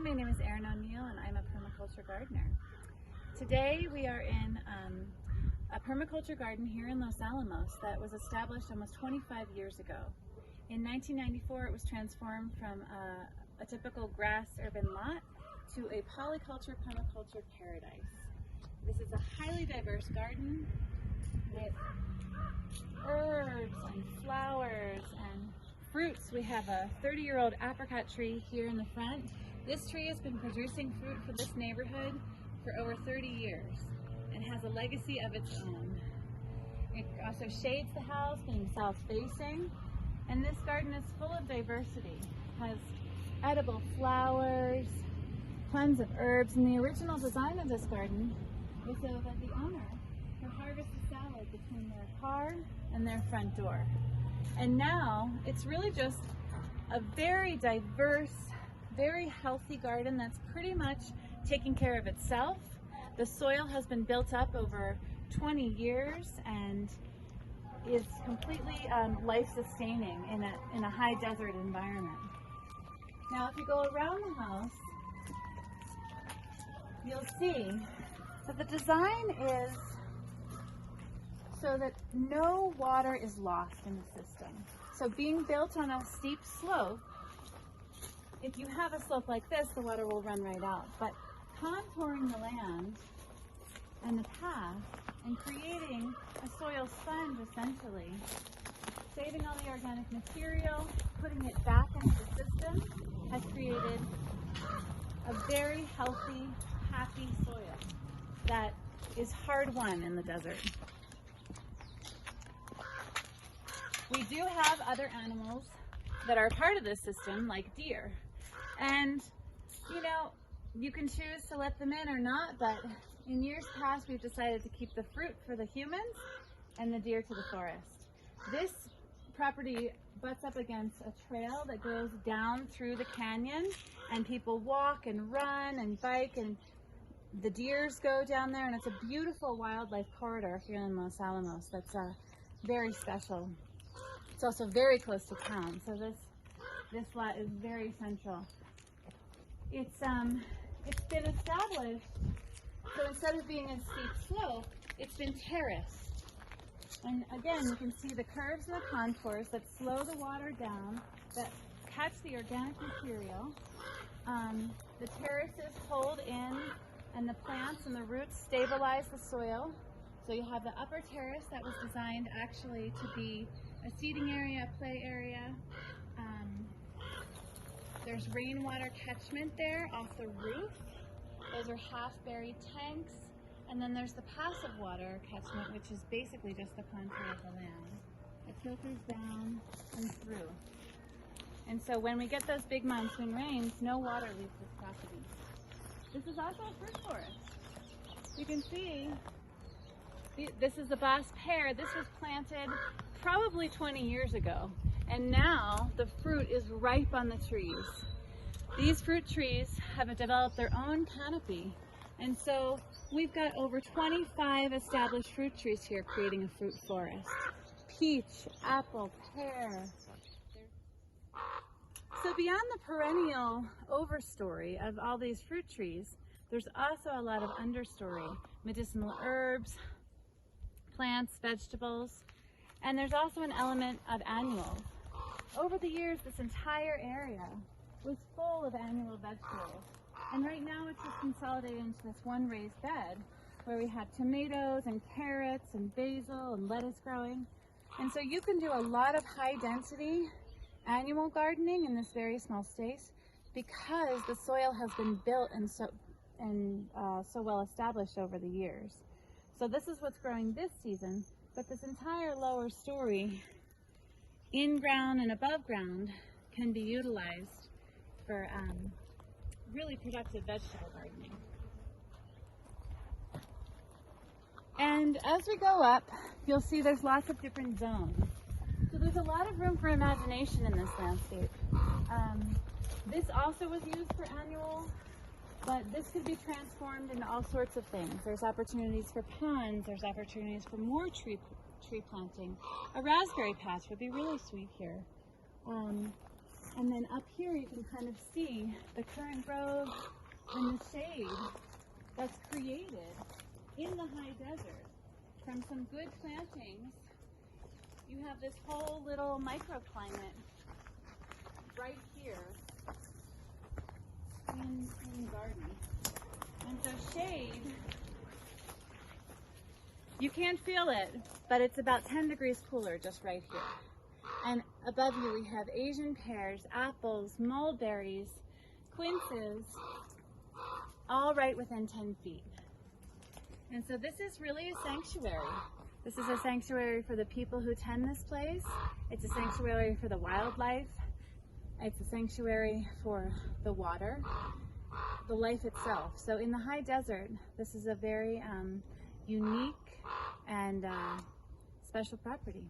my name is Erin O'Neill and I'm a permaculture gardener. Today we are in a permaculture garden here in Los Alamos that was established almost 25 years ago. In 1994 it was transformed from a typical grass urban lot to a polyculture permaculture paradise. This is a highly diverse garden with herbs and flowers and fruits. We have a 30-year-old apricot tree here in the front. This tree has been producing fruit for this neighborhood for over 30 years and has a legacy of its own. It also shades the house, being south-facing, and this garden is full of diversity. It has edible flowers, tons of herbs, and the original design of this garden was so that the owner could harvest a salad between their car and their front door. And now it's really just a very diverse, very healthy garden that's pretty much taking care of itself. The soil has been built up over 20 years and is completely life-sustaining in a high desert environment. Now if you go around the house, you'll see that the design is so that no water is lost in the system. So being built on a steep slope, if you have a slope like this, the water will run right out. But contouring the land and the path and creating a soil sponge essentially, saving all the organic material, putting it back into the system, has created a very healthy, happy soil that is hard-won in the desert. We do have other animals that are part of this system, like deer. And, you know, you can choose to let them in or not, but in years past we've decided to keep the fruit for the humans and the deer to the forest. This property butts up against a trail that goes down through the canyon, and people walk and run and bike, and the deers go down there, and it's a beautiful wildlife corridor here in Los Alamos that's very special. It's also very close to town, so this lot is very central. It's been established, so instead of being a steep slope, it's been terraced. And again, you can see the curves and the contours that slow the water down, that catch the organic material. The terraces hold in, and the plants and the roots stabilize the soil. So you have the upper terrace that was designed actually to be a seating area, a play area. There's rainwater catchment there off the roof. Those are half-buried tanks. And then there's the passive water catchment, which is basically just the contour of the land. It filters down and through. And so when we get those big monsoon rains, no water leaves this property. This is also a fruit forest. You can see this is the Boss pear. This was planted probably 20 years ago, and now the fruit is ripe on the trees. These fruit trees have developed their own canopy, and so we've got over 25 established fruit trees here creating a fruit forest. Peach, apple, pear. So beyond the perennial overstory of all these fruit trees, there's also a lot of understory, medicinal herbs, plants, vegetables, and there's also an element of annuals. Over the years, this entire area was full of annual vegetables, and right now it's just consolidated into this one raised bed where we have tomatoes and carrots and basil and lettuce growing. And so you can do a lot of high density annual gardening in this very small space because the soil has been built and so well established over the years. So this is what's growing this season, but this entire lower story, in ground and above ground, can be utilized for really productive vegetable gardening. And as we go up, you'll see there's lots of different zones. So there's a lot of room for imagination in this landscape. This also was used for annual, but this could be transformed into all sorts of things. There's opportunities for ponds, there's opportunities for more tree planting. A raspberry patch would be really sweet here. And then up here you can kind of see the currant grove and the shade that's created in the high desert from some good plantings. You have this whole little microclimate right here in the garden. And so shade, you can't feel it, but it's about 10 degrees cooler just right here. And above you we have Asian pears, apples, mulberries, quinces, all right within 10 feet. And so this is really a sanctuary. This is a sanctuary for the people who tend this place. It's a sanctuary for the wildlife. It's a sanctuary for the water, the life itself. So in the high desert, this is a very unique and special property.